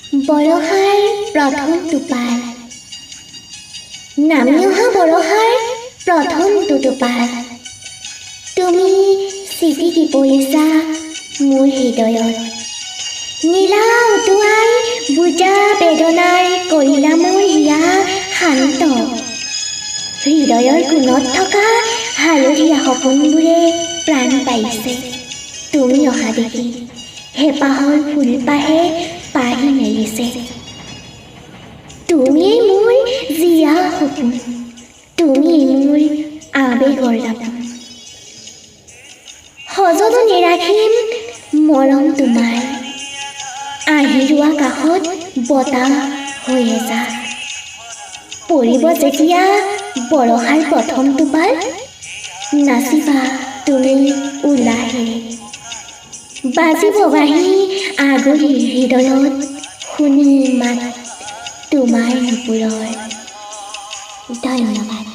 বৰষাৰ প্ৰথম টোপাল নামি অহা বৰষাৰ প্ৰথম টোপাল তুমি চিটিকি পৰিছা মোৰ হৃদয়ত নীলা উটুৱাই বুজা বেদনাই কৰিলা মোৰ হিয়া শান্ত হৃদয়ৰ কোণত থকা হালধীয়া সপোনবোৰে প্ৰাণ পাইছে তুমি অহা দেখি হেঁপাহৰ ফুলপাহে পাহি মেলিছে তুমিয়েই মোৰ জীয়া সপোন তুমিয়েই মোৰ আবেগৰ দাপোন সযতনে ৰাখিম মৰম তোমাৰ আহিৰোৱা কাষত বতাহ হৈয়ে যা পৰিব যেতিয়া বৰষাৰ প্ৰথম টোপাল নাচিবা তুমি উলাহেৰে বাজিব বাঁহী আগুৰিৰ হৃদয়ত শুনি মাত তোমাৰ নুপুৰৰ ধন্যবাদ।